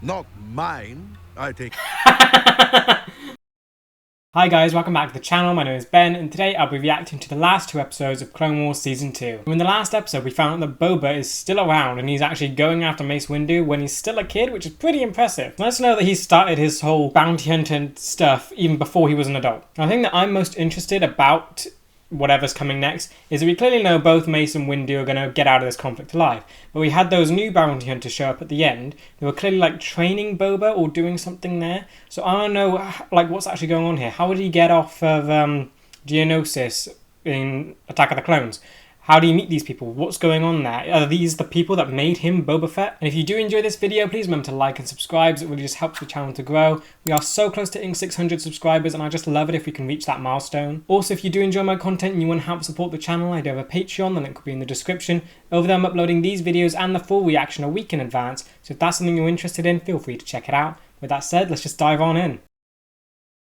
Not mine, I take. Hi guys, welcome back to the channel. My name is Ben, and today I'll be reacting to the last two episodes of Clone Wars Season 2. In the last episode, we found out that Boba is still around, and he's actually going after Mace Windu when he's still a kid, which is pretty impressive. Nice to know that he started his whole bounty hunting stuff even before he was an adult. The thing that I'm most interested about whatever's coming next is that we clearly know both Mace and Windu are going to get out of this conflict alive, but we had those new bounty hunters show up at the end. They were clearly like training Boba or doing something there, so I don't know like what's actually going on here. How did he get off of Geonosis in Attack of the Clones? How do you meet these people? What's going on there? Are these the people that made him Boba Fett? And if you do enjoy this video, please remember to like and subscribe. It really just helps the channel to grow. We are so close to hitting 600 subscribers, and I just love it if we can reach that milestone. Also, if you do enjoy my content and you want to help support the channel, I do have a Patreon. The link will be in the description. Over there, I'm uploading these videos and the full reaction a week in advance. So if that's something you're interested in, feel free to check it out. With that said, let's just dive on in.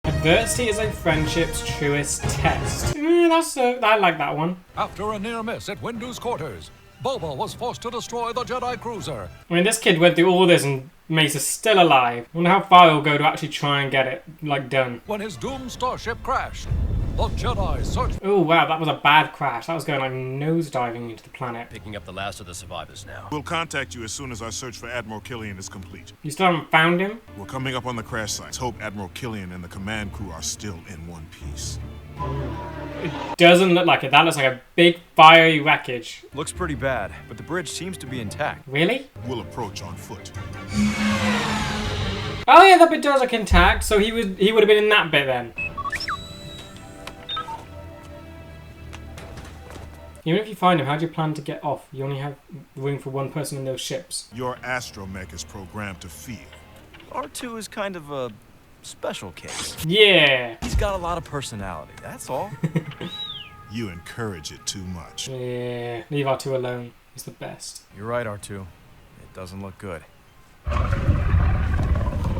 Adversity is a friendship's truest test. I like that one. After a near miss at Windu's quarters, Boba was forced to destroy the Jedi cruiser. I mean, this kid went through all this and Mace is still alive. I wonder how far he'll go to actually try and get it, like, done. When his doomed starship crashed, the Jedi searched. Oh wow, that was a bad crash. That was going like nosediving into the planet. Picking up the last of the survivors now. We'll contact you as soon as our search for Admiral Killian is complete. You still haven't found him? We're coming up on the crash site. Let's hope Admiral Killian and the command crew are still in one piece. It doesn't look like it. That looks like a big fiery wreckage. Looks pretty bad, but the bridge seems to be intact. Really? We'll approach on foot. Oh yeah, that bit does look intact. So he would have been in that bit then. Even if you find him, how do you plan to get off? You only have room for one person in those ships. Your astromech is programmed to feel. R2 is kind of a special case. Yeah. He's got a lot of personality, that's all. You encourage it too much. Yeah. Leave R2 alone. He's the best. You're right, R2. It doesn't look good.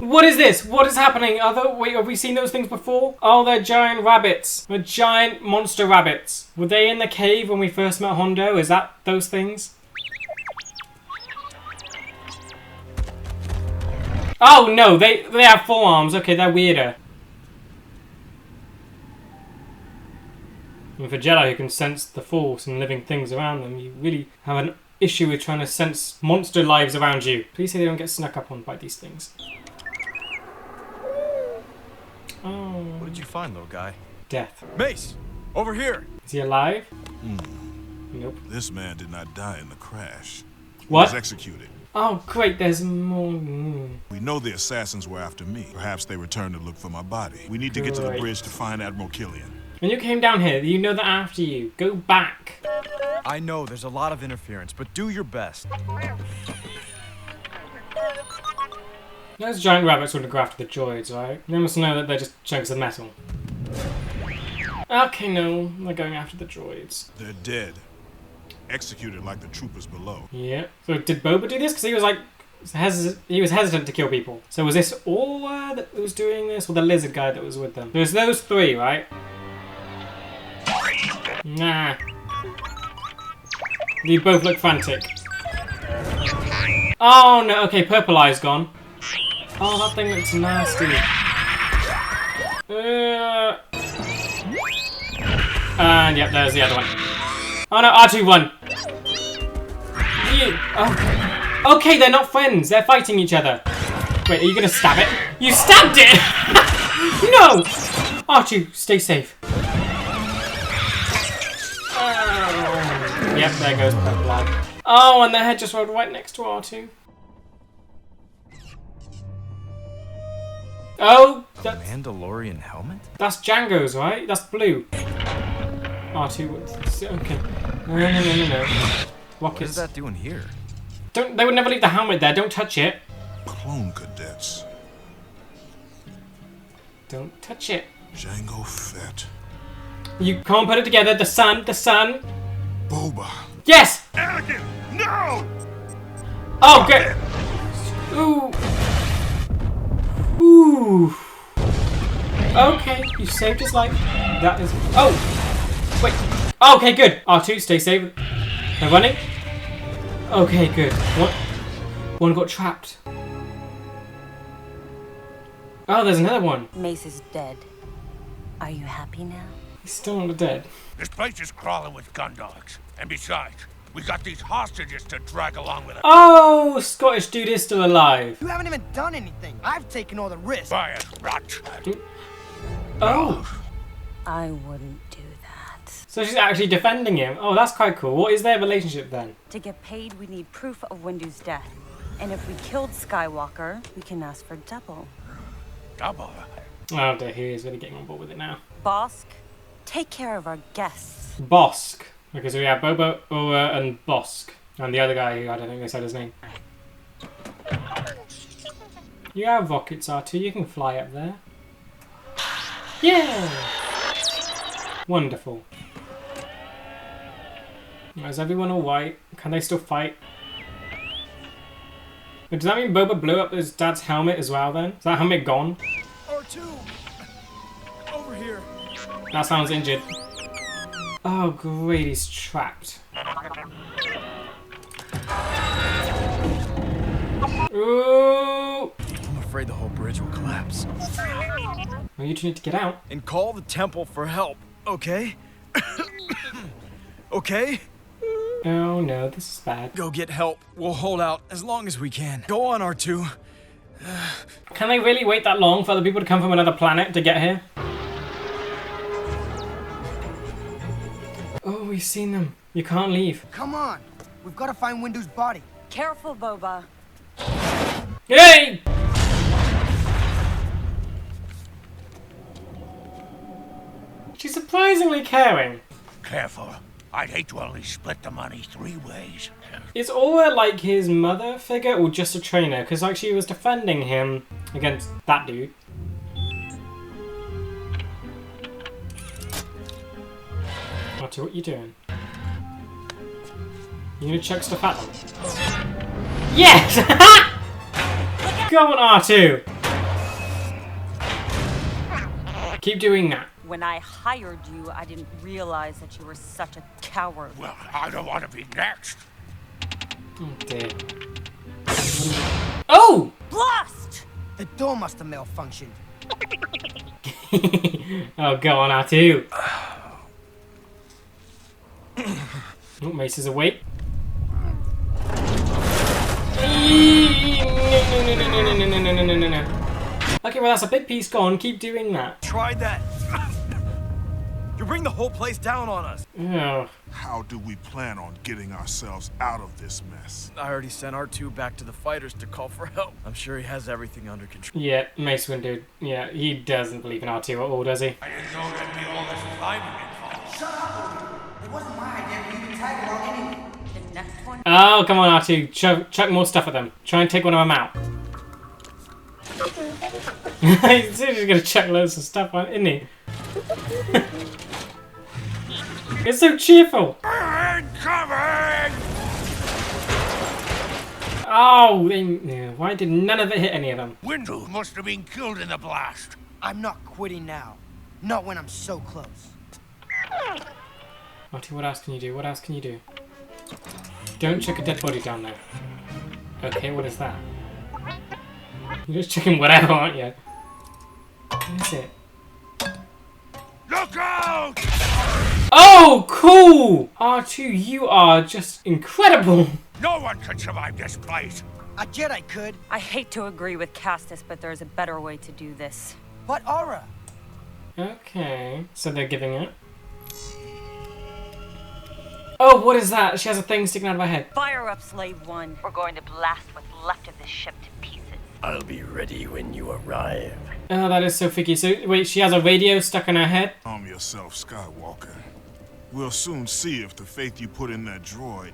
What is this? What is happening? Wait, have we seen those things before? Oh, they're giant rabbits. They're giant monster rabbits. Were they in the cave when we first met Hondo? Is that those things? Oh no, they have forearms. Okay, they're weirder. I mean, for Jedi who can sense the Force and living things around them, you really have an issue with trying to sense monster lives around you. Please say they don't get snuck up on by these things. Oh. What did you find, little guy? Death. Mace! Over here! Is he alive? Nope. This man did not die in the crash. He What? was executed. Oh, great, there's more. We know the assassins were after me. Perhaps they returned to look for my body. We need to get to the Great. bridge to find Admiral Killian. When you came down here, you know they're after you. Go back. I know there's a lot of interference, but do your best. Those giant rabbits wouldn't go after the droids, right? They must know that they're just chunks of metal. Okay, no, they're going after the droids. They're dead. Executed like the troopers below. Yeah. So did Boba do this? Because he was like, he was hesitant to kill people. So was this Orwa that was doing this, or the lizard guy that was with them? There's those three, right? Nah. They both look frantic. Oh no, okay, purple eye's gone. Oh, that thing looks nasty. And yep, there's the other one. Oh no, R2 won. Okay, they're not friends. They're fighting each other. Wait, are you gonna stab it? You stabbed it! No! R2, stay safe. Yep, there goes purple eye. Oh, and their head just rolled right next to R2. Oh, Mandalorian helmet? that's Django's, right? That's blue. R2, okay. No. What is that doing here? They would never leave the helmet there. Don't touch it. Clone cadets. Don't touch it. Jango Fett. You can't put it together. The sun. Boba. Yes! Anakin! No! Oh, good. Ooh. Okay, you saved his life. That is... Oh! Wait. Okay, good. R2, stay safe. They're running. Okay, good. One got trapped. Oh, there's another one. Mace is dead. Are you happy now? He's still not dead. This place is crawling with gun dogs. And besides, we got these hostages to drag along with us. Oh, Scottish dude is still alive. You haven't even done anything. I've taken all the risks. By a rot. Oh. I wouldn't do that. So she's actually defending him. Oh, that's quite cool. What is their relationship then? To get paid, we need proof of Windu's death. And if we killed Skywalker, we can ask for double. Double? Oh dear, he is really getting on board with it now. Bosk, take care of our guests. Bosk. Okay, so we have Boba, Ora, and Bosk. And the other guy who I don't think they said his name. You have rockets, R2. You can fly up there. Yeah! Wonderful. Is everyone alright? Can they still fight? Does that mean Boba blew up his dad's helmet as well then? Is that helmet gone? R2! Over here. That sounds injured. Oh great, he's trapped. Ooh! I'm afraid the whole bridge will collapse. Well, you two need to get out. And call the temple for help, okay? Okay? Oh no, this is bad. Go get help. We'll hold out as long as we can. Go on, R2. Can they really wait that long for other people to come from another planet to get here? Oh, we've seen them. You can't leave. Come on. We've got to find Windu's body. Careful, Boba. Yay! She's surprisingly caring. Careful. I'd hate to only split the money 3 ways. Is Aura like his mother figure or just a trainer? Because like she was defending him against that dude. R2, what you doing? You gonna chuck stuff at them? Yes! Go on, R2! Keep doing that. When I hired you, I didn't realize that you were such a coward. Well, I don't want to be next. Oh dear. Oh! Blast! The door must have malfunctioned. Oh, go on, R2. Oh, Mace is awake. No. Okay, well that's a big piece gone. Keep doing that. Try that. You bring the whole place down on us. Oh. How do we plan on getting ourselves out of this mess? I already sent R2 back to the fighters to call for help. I'm sure he has everything under control. Yeah, Mace Windu. Yeah, he doesn't believe in R2 at all, does he? I didn't know there'd be all this climbing involved. Shut up! It wasn't my idea for you to tag along anyway. The next one. Oh, come on, R2. Chuck more stuff at them. Try and take one of them out. He's just gonna chuck loads of stuff on, isn't he? It's so cheerful. Incoming! Oh, why did none of it hit any of them? Windu must have been killed in the blast. I'm not quitting now. Not when I'm so close. R2, what else can you do? What else can you do? Don't chuck a dead body down there. Okay, what is that? You're just checking whatever, aren't you? What is it? Look out! Oh, cool! R2, you are just incredible. No one can survive this place. A Jedi could, I hate to agree with Castus, but there's a better way to do this. but Aura. Okay, so they're giving it. Oh, what is that? She has a thing sticking out of her head. Fire up, Slave One. We're going to blast what's left of this ship to pieces. I'll be ready when you arrive. Oh, that is so ficky. So, wait, she has a radio stuck in her head? Calm yourself, Skywalker. We'll soon see if the faith you put in that droid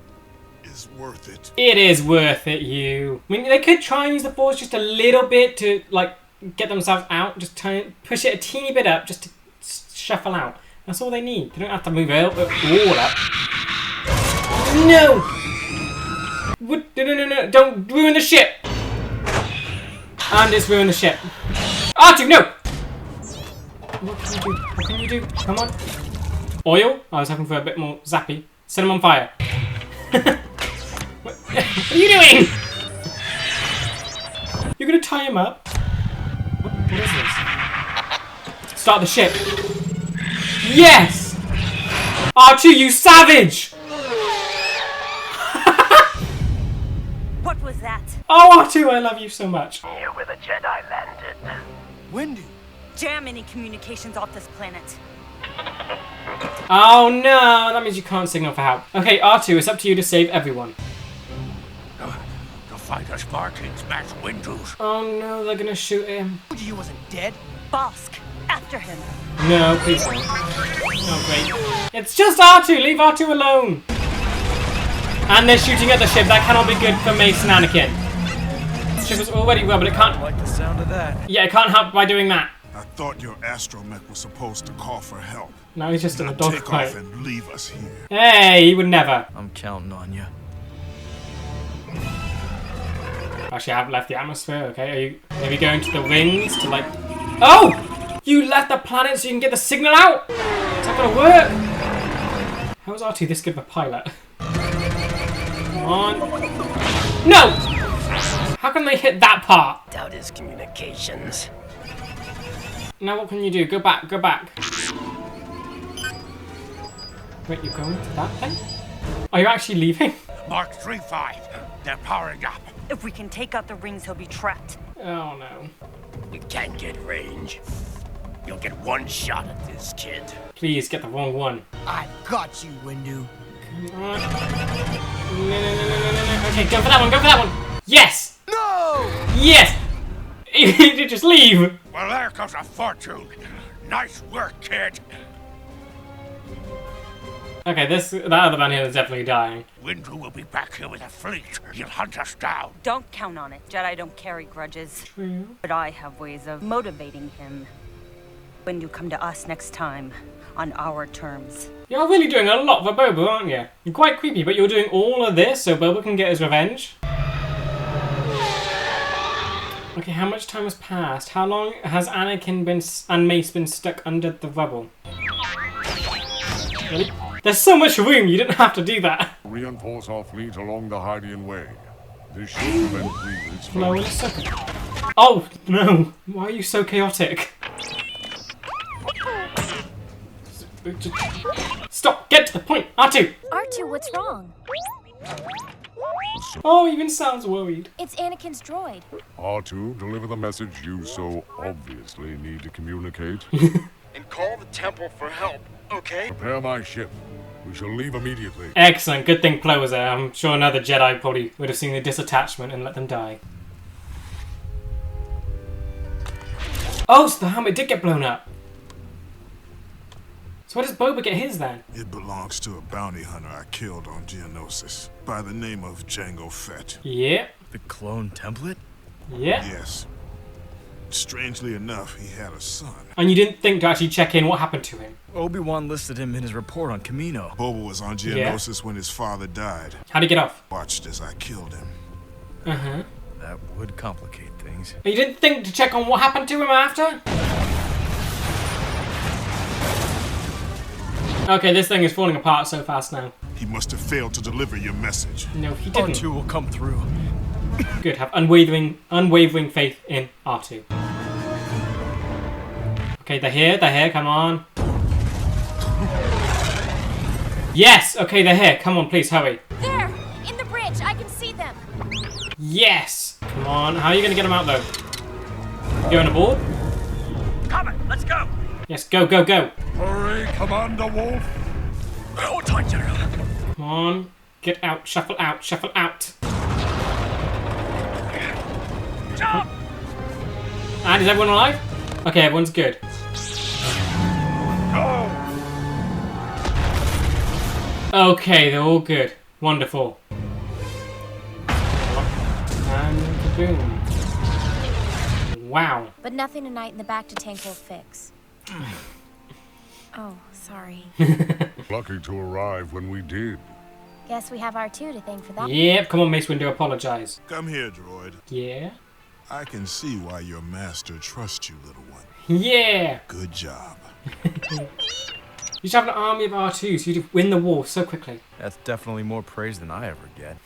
is worth it. It is worth it, you. I mean, they could try and use the Force just a little bit to, like, get themselves out. Just push it a teeny bit up just to shuffle out. That's all they need. They don't have to move it all up. No! What? No. Don't ruin the ship! And it's ruined the ship. R2, no! What can you do? What can you do? Come on. Oil? I was hoping for a bit more zappy. Set him on fire. What are you doing? You're gonna tie him up? What? What is this? Start the ship. Yes! R2, you savage! What was that? Oh, R2, I love you so much. Near where the Jedi landed. Windu. Jam any communications off this planet. Oh no, that means you can't signal for help. Okay, R2, it's up to you to save everyone. To fight us Martins smash Windows. Oh no, they're gonna shoot him. You wasn't dead. Bosk, after him. No, please don't. Oh, great. It's just R2, leave R2 alone. And they're shooting at the ship, that cannot be good for Mace and Anakin. The ship is already well, but it can't... I like the sound of that. Yeah, it can't help by doing that. I thought your astromech was supposed to call for help. No, he's just in a Now take dogfight. off and leave us here. Hey, he would never. I'm counting on you. Actually, I haven't left the atmosphere, okay? Are you maybe going to the rings to like... Oh! You left the planet so you can get the signal out? It's not gonna work. How is R2 this good of a pilot? Come on. No! How can they hit that part? Doubt his communications. Now what can you do? Go back, go back. Wait, you're going to that thing? Are you actually leaving? Mark 3-5. They're powering up. If we can take out the rings, he'll be trapped. Oh no. You can't get range. You'll get one shot at this kid. Please get the wrong one. I got you, Windu. Come on. No. Okay, go for that one, go for that one. Yes! No! Yes! You just leave. Well, there comes a fortune. Nice work, kid. Okay, that other man here is definitely dying. Windu will be back here with a fleet. He'll hunt us down. Don't count on it. Jedi don't carry grudges. True. But I have ways of motivating him. When you come to us next time, on our terms. You're really doing a lot for Boba, aren't you? You're quite creepy, but you're doing all of this so Boba can get his revenge? Okay, how much time has passed? How long has Anakin and Mace been stuck under the rubble? Really? There's so much room, you didn't have to do that. Reinforce our fleet along the Hydian Way. This should prevent its Flow in a second. Oh, no. Why are you so chaotic? Stop! Get to the point! R2! R2, what's wrong? Oh, he even sounds worried. It's Anakin's droid. R2, deliver the message you so obviously need to communicate. And call the temple for help, okay? Prepare my ship. We shall leave immediately. Excellent. Good thing Plo was there. I'm sure another Jedi probably would have seen the disattachment and let them die. Oh, so the helmet did get blown up. So where does Boba get his then? It belongs to a bounty hunter I killed on Geonosis by the name of Jango Fett. Yep. The clone template? Yep. Yes. Strangely enough, he had a son. And you didn't think to actually check in what happened to him? Obi-Wan listed him in his report on Camino. Boba was on Geonosis when his father died. How'd he get off? Watched as I killed him. Uh-huh. That would complicate things. You didn't think to check on what happened to him after? Okay, this thing is falling apart so fast now. He must have failed to deliver your message. No, he didn't. R2 will come through. Good, have unwavering faith in R2. Okay, they're here, come on. Yes! Okay, they're here. Come on, please, hurry. There! In the bridge! I can see them! Yes! Come on, how are you going to get them out, though? Going aboard? Coming, let's go. Yes, go, go, go. Hurry, Commander Wolf. Hold tight, General. Come on, get out, shuffle out, shuffle out. Jump! And is everyone alive? Okay, everyone's good. Go! Okay, they're all good. Wonderful. And kaboom. Wow. But nothing tonight in the back to tank will fix. Oh, sorry. Lucky to arrive when we did. Guess we have R2 to thank for that. Yep, come on, Mace Windu, apologize. Come here, droid. Yeah? I can see why your master trusts you, little one. Yeah! Good job. You should have an army of R2 so you'd win the war so quickly. That's definitely more praise than I ever get.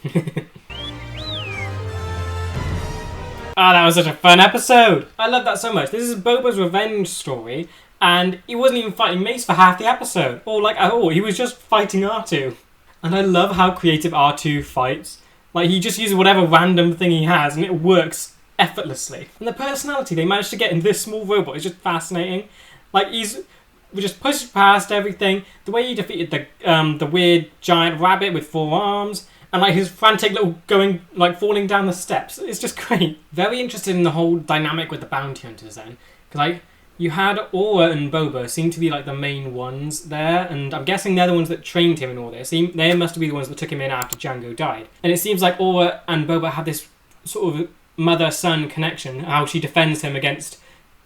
Oh, that was such a fun episode. I love that so much. This is Boba's revenge story, and he wasn't even fighting Mace for half the episode. Or like at all. He was just fighting R2. And I love how creative R2 fights. Like, he just uses whatever random thing he has, and it works effortlessly. And the personality they managed to get in this small robot is just fascinating. Like, we just pushed past everything. The way he defeated the weird giant rabbit with 4 arms, and like his frantic little falling down the steps. It's just great. Very interested in the whole dynamic with the bounty hunters then. Because like, you had Aura and Boba seem to be like the main ones there, and I'm guessing they're the ones that trained him in all this. They must be the ones that took him in after Django died. And it seems like Aura and Boba have this sort of mother-son connection, how she defends him against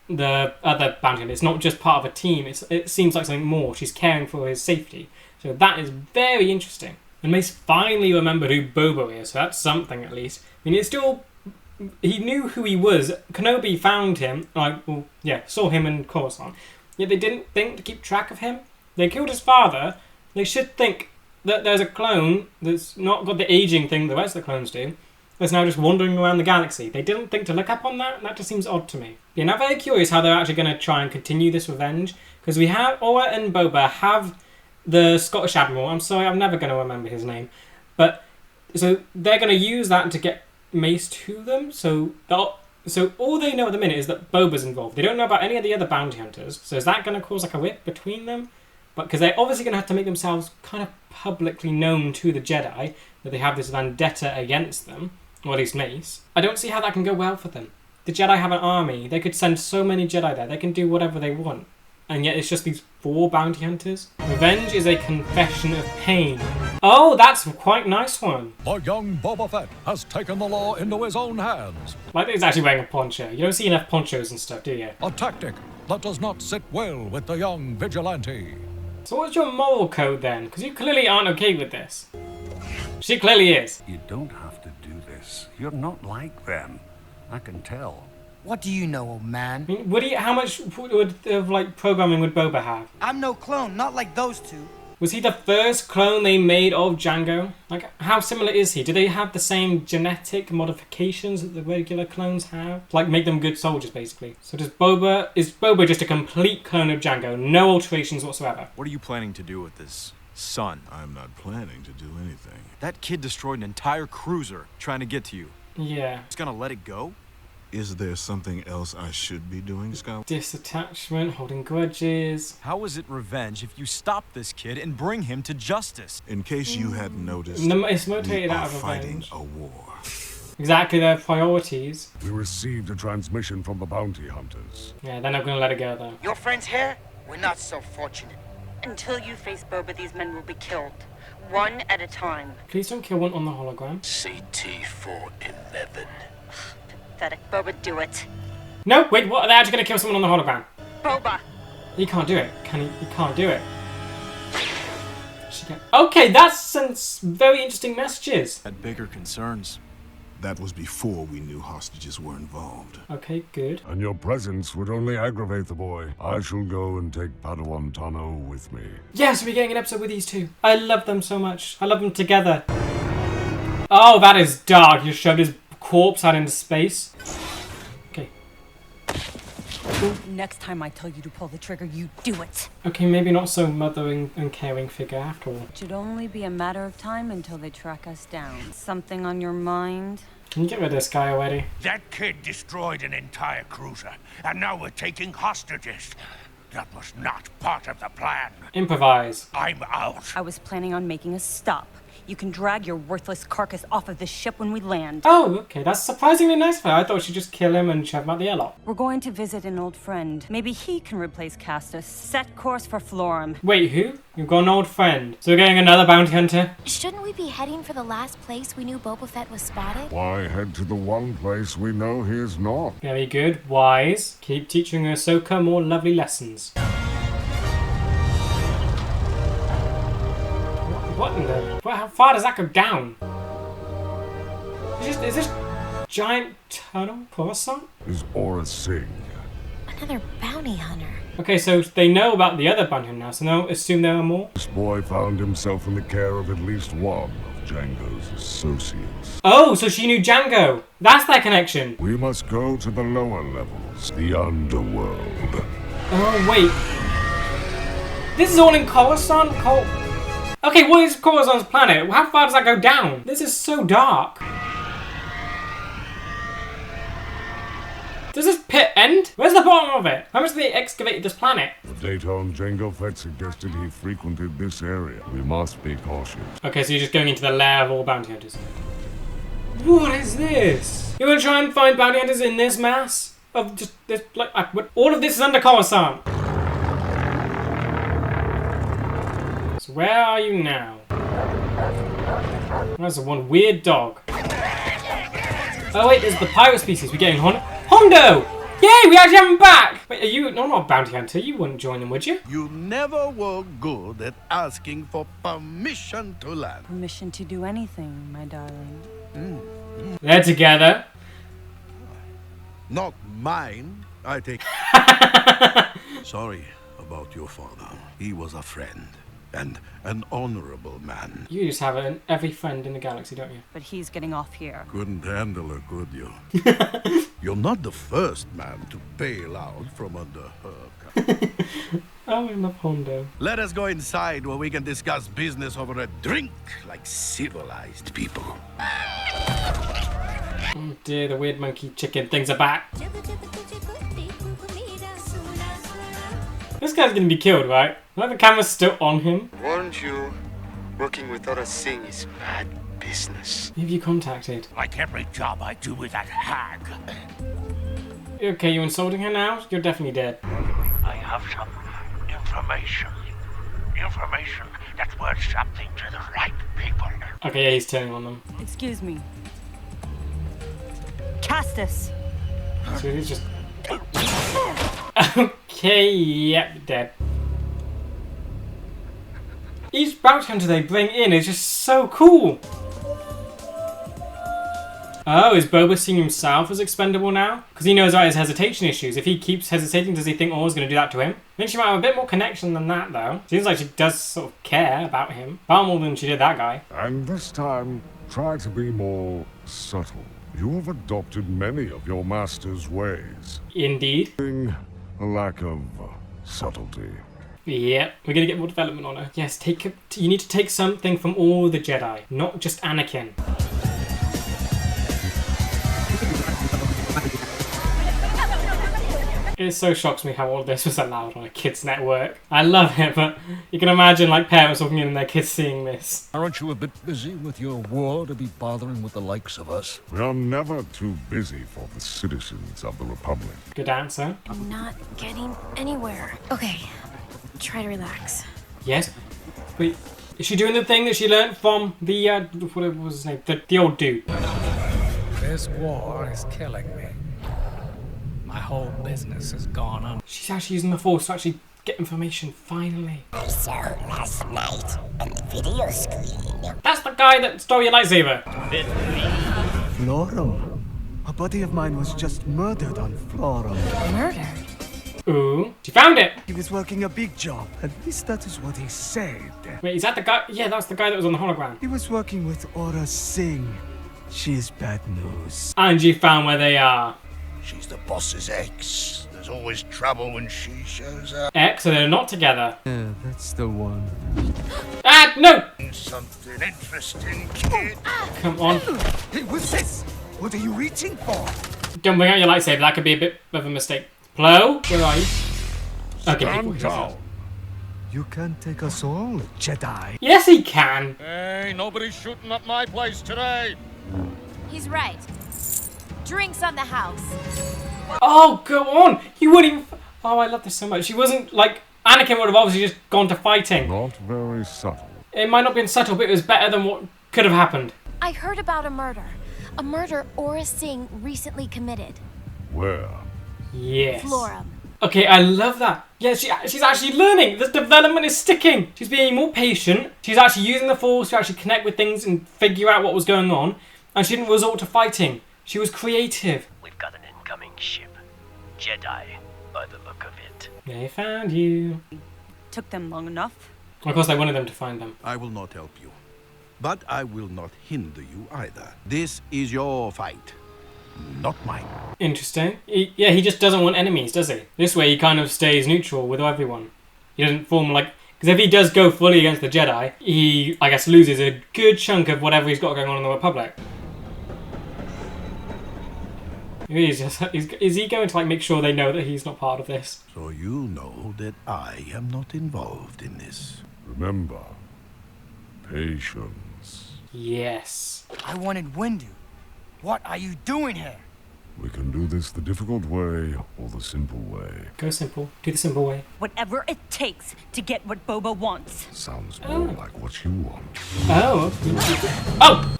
the other bounty hunter. It's not just part of a team, it seems like something more. She's caring for his safety. So that is very interesting. And Mace finally remembered who Boba is, so that's something at least. I mean, it's still... He knew who he was. Kenobi found him, saw him in Coruscant. Yet they didn't think to keep track of him. They killed his father. They should think that there's a clone that's not got the aging thing the rest of the clones do, that's now just wandering around the galaxy. They didn't think to look up on that, and that just seems odd to me. Yeah, now very curious how they're actually going to try and continue this revenge, because we have Aura and Boba have the Scottish Admiral. I'm sorry, I'm never going to remember his name. But, so they're going to use that to get Mace to them, so all they know at the minute is that Boba's involved. They don't know about any of the other bounty hunters, so is that going to cause like a rip between them? But because they're obviously going to have to make themselves kind of publicly known to the Jedi that they have this vendetta against them, or at least Mace. I don't see how that can go well for them. The Jedi have an army. They could send so many Jedi there. They can do whatever they want. And yet it's just these 4 bounty hunters. Revenge is a confession of pain. Oh, that's a quite nice one. The young Boba Fett has taken the law into his own hands. Like he's actually wearing a poncho. You don't see enough ponchos and stuff, do you? A tactic that does not sit well with the young vigilante. So what's your moral code then? Because you clearly aren't okay with this. She clearly is. You don't have to do this. You're not like them. I can tell. What do you know, old man? I mean, how much of programming would Boba have? I'm no clone, not like those two. Was he the first clone they made of Django? Like, how similar is he? Do they have the same genetic modifications that the regular clones have? Like, make them good soldiers, basically. So is Boba just a complete clone of Django? No alterations whatsoever? What are you planning to do with this son? I'm not planning to do anything. That kid destroyed an entire cruiser trying to get to you. Yeah. Just gonna let it go? Is there something else I should be doing, Scout? Disattachment, holding grudges. How is it revenge if you stop this kid and bring him to justice? In case you hadn't noticed, it's motivated we out are of fighting revenge. a war. Exactly their priorities. We received a transmission from the bounty hunters. Yeah, they're not going to let it go though. Your friends here? We're not so fortunate. Until you face Boba, these men will be killed. One at a time. Please don't kill one on the hologram. CT-411. Pathetic. Boba, do it. No, wait, what? Are they actually going to kill someone on the hologram? Boba! He can't do it. Can he? He can't do it. Okay, that sends very interesting messages. Had bigger concerns. That was before we knew hostages were involved. Okay, good. And your presence would only aggravate the boy. I shall go and take Padawan Tano with me. Yes, we're getting an episode with these two. I love them so much. I love them together. Oh, that is dark. You shoved his corpse out into space. Okay. Next time I tell you to pull the trigger, you do it. Okay, maybe not so mothering and caring figure after all. It should only be a matter of time until they track us down. Something on your mind? Can you get rid of this guy already? That kid destroyed an entire cruiser, and now we're taking hostages. That was not part of the plan. Improvise. I'm out. I was planning on making a stop. You can drag your worthless carcass off of this ship when we land. Oh, okay. That's surprisingly nice of her. I thought she'd just kill him and shove him out the airlock. We're going to visit an old friend. Maybe he can replace Castus. Set course for Florum. Wait, who? You've got an old friend. So we're getting another bounty hunter? Shouldn't we be heading for the last place we knew Boba Fett was spotted? Why head to the one place we know he is not? Very good. Wise. Keep teaching Ahsoka more lovely lessons. What in the... How far does that go down? Is this giant tunnel Coruscant? Is Aura Singh. Another bounty hunter. Okay, so they know about the other bounty hunter now, so now assume there are more? This boy found himself in the care of at least one of Django's associates. Oh, so she knew Django. That's their connection. We must go to the lower levels, the underworld. Oh, wait. This is all in Coruscant? Okay, what is Coruscant's planet? How far does that go down? This is so dark. Does this pit end? Where's the bottom of it? How much have they excavated this planet? The data on Jango Fett suggested he frequented this area. We must be cautious. Okay, so you're just going into the lair of all bounty hunters. What is this? You want to try and find bounty hunters in this mass? Of just this, like, all of this is under Coruscant. So where are you now? There's one weird dog. Oh wait, there's the pirate species. We're getting Hondo! Yay, we actually have him back! Wait, are you not a bounty hunter? You wouldn't join them, would you? You never were good at asking for permission to land. Permission to do anything, my darling. They're together. Not mine, I take. Sorry about your father. He was a friend. And an honorable man. You just have every friend in the galaxy, don't you? But he's getting off here. Couldn't handle her, could you? You're not the first man to bail out from under her. Oh, I love Hondo. Let us go inside where we can discuss business over a drink like civilized people. Oh dear, the weird monkey chicken things are back. This guy's gonna be killed, right? Like the camera's still on him. Warned you, working with R2 is bad business. Who have you contacted? Like every job I do with that hag. Okay, you're insulting her now? You're definitely dead. I have some information. Information that's worth something to the right people. Okay, yeah, he's turning on them. Excuse me. Castus! So he's just... Okay, yep, dead. Each bounty hunter they bring in is just so cool. Oh, is Boba seeing himself as expendable now? Because he knows about his hesitation issues. If he keeps hesitating, does he think Or's going to do that to him? I think she might have a bit more connection than that, though. Seems like she does sort of care about him. Far more than she did that guy. And this time, try to be more subtle. You have adopted many of your master's ways. Indeed. A lack of subtlety. Yep, we're gonna get more development on her. Yes, you need to take something from all the Jedi, not just Anakin. It so shocks me how all this was allowed on a kids' network. I love it, but you can imagine like parents walking in and their kids seeing this. Aren't you a bit busy with your war to be bothering with the likes of us? We are never too busy for the citizens of the Republic. Good answer. I'm not getting anywhere. Okay, try to relax. Yes. Wait, is she doing the thing that she learned from the, what was his name? The old dude. This war is killing me. My whole business has gone on. She's actually using the Force to actually get information, finally. I saw last night on the video screen. That's the guy that stole your lightsaber. Florum. A buddy of mine was just murdered on Florum. Murdered? Ooh, she found it! He was working a big job. At least that is what he said. Wait, is that the guy? Yeah, that's the guy that was on the hologram. He was working with Aura Singh. She is bad news. And you found where they are. She's the boss's ex. There's always trouble when she shows up. Ex, so they're not together. Yeah, that's the one. Ah, no! Something interesting, kid. Come on. Hey, what's this? What are you reaching for? Don't bring out your lightsaber. That could be a bit of a mistake. Plo, where are you? Okay. Stand down. You can't take us all, Jedi. Yes, he can. Hey, nobody's shooting up my place today. He's right. Drinks on the house. Oh, go on. You wouldn't even... Oh, I love this so much. She wasn't like... Anakin would have obviously just gone to fighting. Not very subtle. It might not have been subtle, but it was better than what could have happened. I heard about a murder. A murder Aura Singh recently committed. Where? Yes. Florum. Okay, I love that. Yeah, she's actually learning. The development is sticking. She's being more patient. She's actually using the Force to actually connect with things and figure out what was going on. And she didn't resort to fighting. She was creative. We've got an incoming ship. Jedi, by the look of it. They found you. Took them long enough. Of course, they wanted them to find them. I will not help you. But I will not hinder you either. This is your fight, not mine. Interesting. Yeah, he just doesn't want enemies, does he? This way he kind of stays neutral with everyone. He doesn't form like... Because if he does go fully against the Jedi, he, I guess, loses a good chunk of whatever he's got going on in the Republic. Is he going to like make sure they know that he's not part of this? So you know that I am not involved in this. Remember, patience. Yes. I wanted Windu. What are you doing here? We can do this the difficult way or the simple way. Go simple. Do the simple way. Whatever it takes to get what Boba wants. Sounds more like what you want. Oh.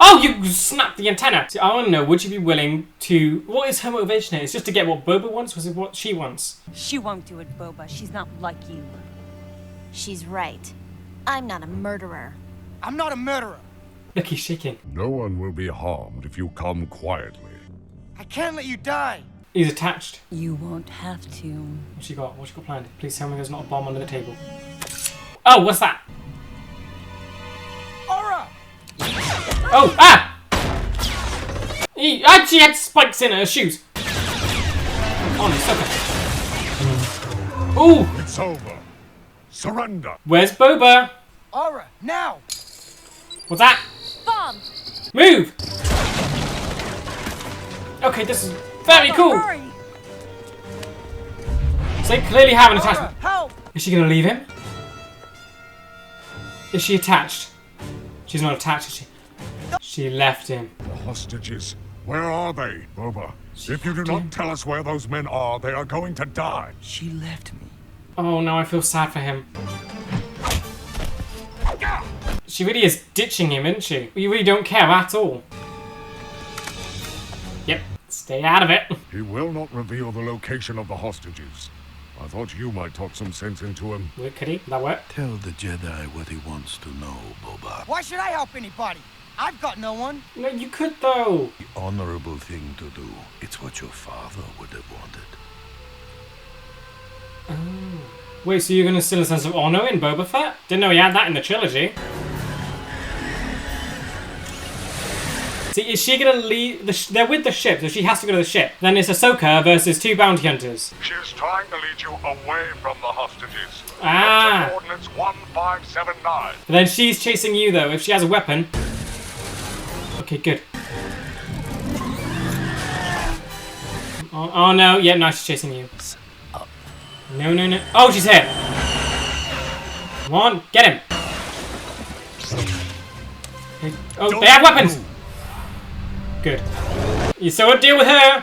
Oh, you snapped the antenna. See, I want to know, would you be willing to... What is her motivation here? It's just to get what Boba wants? Was it what she wants? She won't do it, Boba. She's not like you. She's right. I'm not a murderer. I'm not a murderer. Look, he's shaking. No one will be harmed if you come quietly. I can't let you die. He's attached. You won't have to. What's she got? What's she got planned? Please tell me there's not a bomb under the table. Oh, what's that? Aura! Oh, ah! She had spikes in her shoes. Oh, sucker. Ooh! It's over. Surrender. Where's Boba? Aura, now! What's that? Bomb! Move! Okay, this is very cool. Hurry. So they clearly have an attachment. Help! Is she gonna leave him? Is she attached? She's not attached, is she? She left him. The hostages. Where are they, Boba? If you do not tell us where those men are, they are going to die. She left me. Oh no, I feel sad for him. She really is ditching him, isn't she? You really don't care at all. Yep, stay out of it. He will not reveal the location of the hostages. I thought you might talk some sense into him. Could he? That work? Tell the Jedi what he wants to know, Boba. Why should I help anybody? I've got no one. No, you could though. The honorable thing to do. It's what your father would have wanted. Oh. Wait, so you're going to instill a sense of honor in Boba Fett? Didn't know he had that in the trilogy. See, is she going to leave? They're with the ship, so she has to go to the ship. Then it's Ahsoka versus 2 bounty hunters. She is trying to lead you away from the hostages. Ah. Coordinates 1579. But then she's chasing you, though, if she has a weapon. Okay, good. Oh no, yeah, no, she's chasing you. No, no, no. Oh, she's here. Come on, get him. Oh, they have weapons. Good. You saw a deal with her.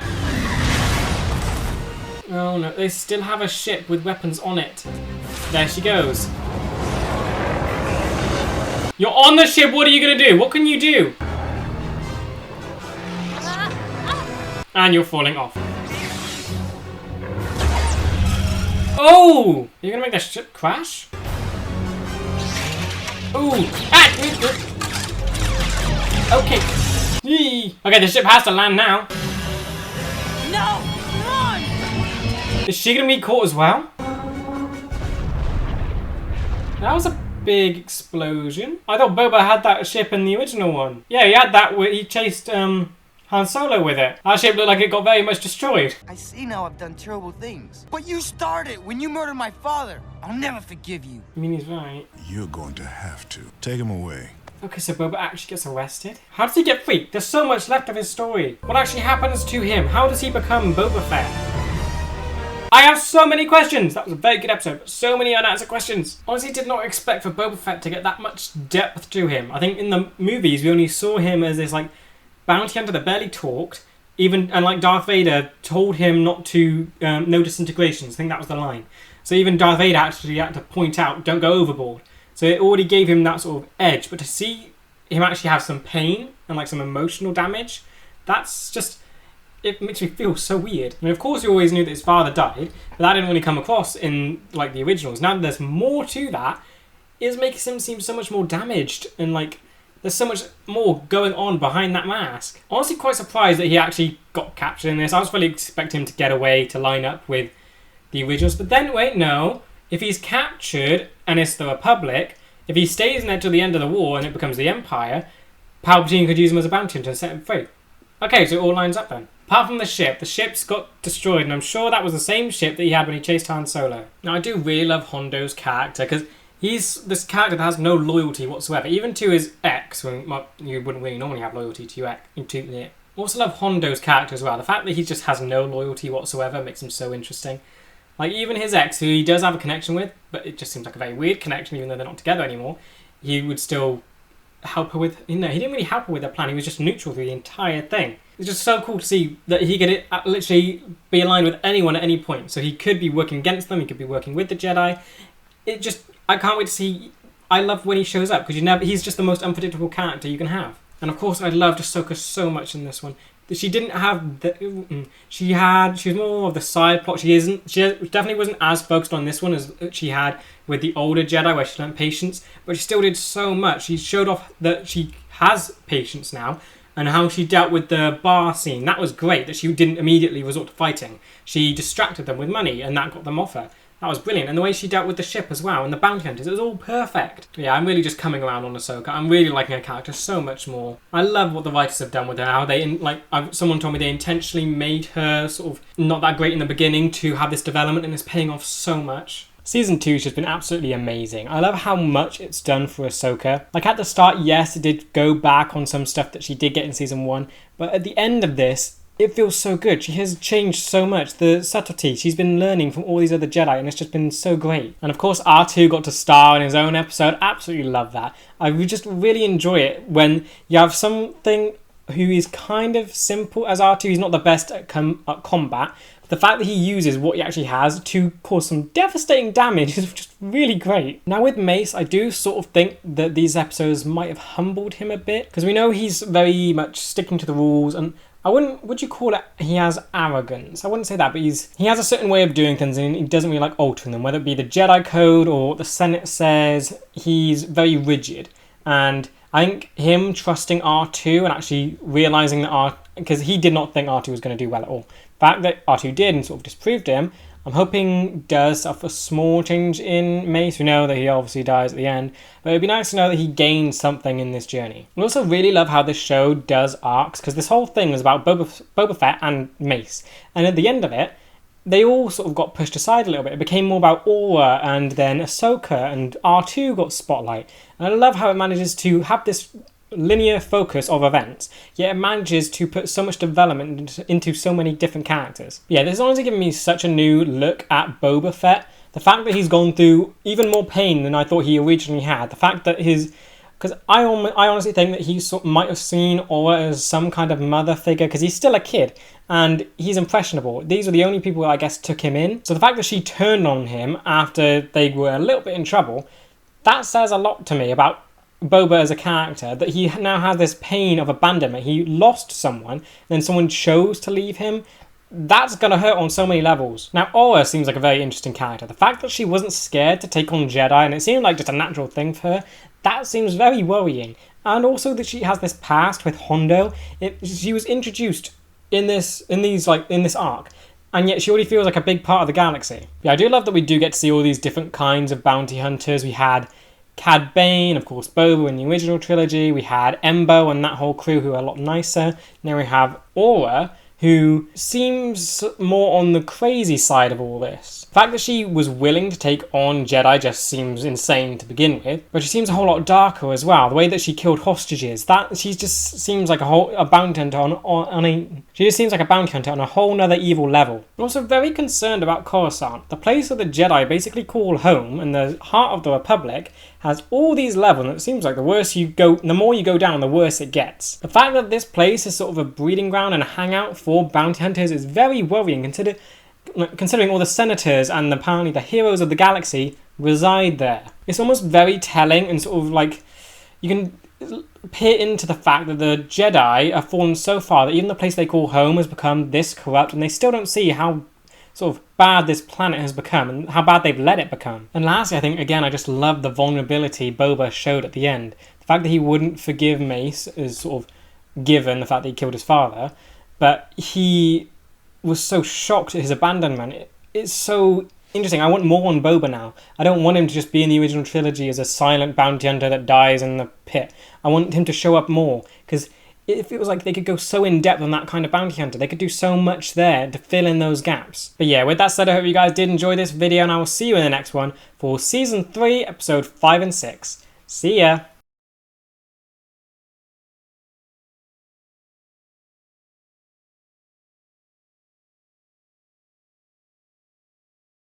Oh no, they still have a ship with weapons on it. There she goes. You're on the ship, what are you gonna do? What can you do? And you're falling off. Oh! You're gonna make the ship crash? Ooh! Ah! Okay. Yee. Okay, the ship has to land now. No! Run! Is she gonna be caught as well? That was a big explosion. I thought Boba had that ship in the original one. Yeah, he had that where he chased Han Solo with it. That ship looked like it got very much destroyed. I see now I've done terrible things. But you started when you murdered my father. I'll never forgive you. I mean, he's right. You're going to have to. Take him away. Okay, so Boba actually gets arrested? How does he get free? There's so much left of his story. What actually happens to him? How does he become Boba Fett? I have so many questions! That was a very good episode, but so many unanswered questions. Honestly, did not expect for Boba Fett to get that much depth to him. I think in the movies, we only saw him as this, like, bounty hunter that barely talked. And like Darth Vader told him not to, no disintegrations. I think that was the line. So even Darth Vader actually had to point out, don't go overboard. So it already gave him that sort of edge. But to see him actually have some pain and like some emotional damage, that's just... It makes me feel so weird. I mean, of course, we always knew that his father died, but that didn't really come across in like the originals. Now that there's more to that, it makes him seem so much more damaged and like there's so much more going on behind that mask. Honestly, quite surprised that he actually got captured in this. I was really expecting him to get away to line up with the originals, but then wait, no. If he's captured and it's the Republic, If he stays in there till the end of the war and it becomes the Empire, Palpatine could use him as a bounty hunter and set him free. Okay, so it all lines up then. Apart from the ship's got destroyed, and I'm sure that was the same ship that he had when he chased Han Solo. Now, I do really love Hondo's character, because he's this character that has no loyalty whatsoever, even to his ex, when you wouldn't really normally have loyalty to your ex. I also love Hondo's character as well. The fact that he just has no loyalty whatsoever makes him so interesting. Like, even his ex, who he does have a connection with, but it just seems like a very weird connection, even though they're not together anymore, he would still help her with, he didn't really help her with her plan, he was just neutral through the entire thing. It's just so cool to see that he could literally be aligned with anyone at any point. So he could be working against them, he could be working with the Jedi. I can't wait to see. I love when he shows up, because he's just the most unpredictable character you can have. And of course, I loved Ahsoka so much in this one. She didn't have she was more of the side plot. She definitely wasn't as focused on this one as she had with the older Jedi, where she learned patience, but she still did so much. She showed off that she has patience now, and how she dealt with the bar scene. That was great, that she didn't immediately resort to fighting. She distracted them with money, and that got them off her. That was brilliant. And the way she dealt with the ship as well, and the bounty hunters, it was all perfect. Yeah, I'm really just coming around on Ahsoka. I'm really liking her character so much more. I love what the writers have done with her. How they, someone told me they intentionally made her sort of not that great in the beginning to have this development, and it's paying off so much. Season 2 has just been absolutely amazing. I love how much it's done for Ahsoka. Like, at the start, yes, it did go back on some stuff that she did get in Season 1, but at the end of this, it feels so good. She has changed so much. The subtlety she's been learning from all these other Jedi, and it's just been so great. And of course, R2 got to star in his own episode. Absolutely love that. I just really enjoy it when you have something who is kind of simple as R2. He's not the best at combat. The fact that he uses what he actually has to cause some devastating damage is just really great. Now with Mace, I do sort of think that these episodes might have humbled him a bit, because we know he's very much sticking to the rules, and would you call it, he has arrogance? I wouldn't say that, but he has a certain way of doing things, and he doesn't really like altering them, whether it be the Jedi Code or what the Senate says. He's very rigid, and I think him trusting R2 and actually realising that because he did not think R2 was going to do well at all. The fact that R2 did and sort of disproved him, I'm hoping does suffer a small change in Mace. We know that he obviously dies at the end, but it'd be nice to know that he gained something in this journey. I also really love how this show does arcs, because this whole thing was about Boba Fett and Mace, and at the end of it, they all sort of got pushed aside a little bit. It became more about Aura, and then Ahsoka, and R2 got spotlight. And I love how it manages to have this linear focus of events, yet it manages to put so much development into so many different characters. Yeah, this has honestly given me such a new look at Boba Fett. The fact that he's gone through even more pain than I thought he originally had. The fact that because I honestly think that he might have seen Aura as some kind of mother figure, because he's still a kid and he's impressionable. These were the only people that I guess took him in. So the fact that she turned on him after they were a little bit in trouble, that says a lot to me about Boba as a character, that he now has this pain of abandonment. He lost someone, then someone chose to leave him. That's going to hurt on so many levels. Now, Aura seems like a very interesting character. The fact that she wasn't scared to take on Jedi, and it seemed like just a natural thing for her, that seems very worrying. And also that she has this past with Hondo. She was introduced in this arc, and yet she already feels like a big part of the galaxy. Yeah, I do love that we do get to see all these different kinds of bounty hunters. We had Cad Bane, of course, Boba in the original trilogy. We had Embo and that whole crew who are a lot nicer. Now we have Aura, who seems more on the crazy side of all this. The fact that she was willing to take on Jedi just seems insane to begin with, but she seems a whole lot darker as well. The way that she killed hostages, that she just seems like a bounty hunter she just seems like a bounty hunter on a whole nother evil level. I'm also very concerned about Coruscant, the place that the Jedi basically call home, and the heart of the Republic has all these levels, and it seems like the more you go down, the worse it gets. The fact that this place is sort of a breeding ground and a hangout for bounty hunters is very worrying, considering all the senators and apparently the heroes of the galaxy reside there. It's almost very telling, and sort of like you can peer into the fact that the Jedi have fallen so far that even the place they call home has become this corrupt, and they still don't see how sort of bad this planet has become and how bad they've let it become. And lastly, I think, again, I just love the vulnerability Boba showed at the end. The fact that he wouldn't forgive Mace is sort of given the fact that he killed his father, but he was so shocked at his abandonment. It's so interesting. I want more on Boba now. I don't want him to just be in the original trilogy as a silent bounty hunter that dies in the pit. I want him to show up more, because if it was like they could go so in depth on that kind of bounty hunter, they could do so much there to fill in those gaps. But yeah, with that said, I hope you guys did enjoy this video, and I will see you in the next one for Season 3, Episode 5 and 6. See ya!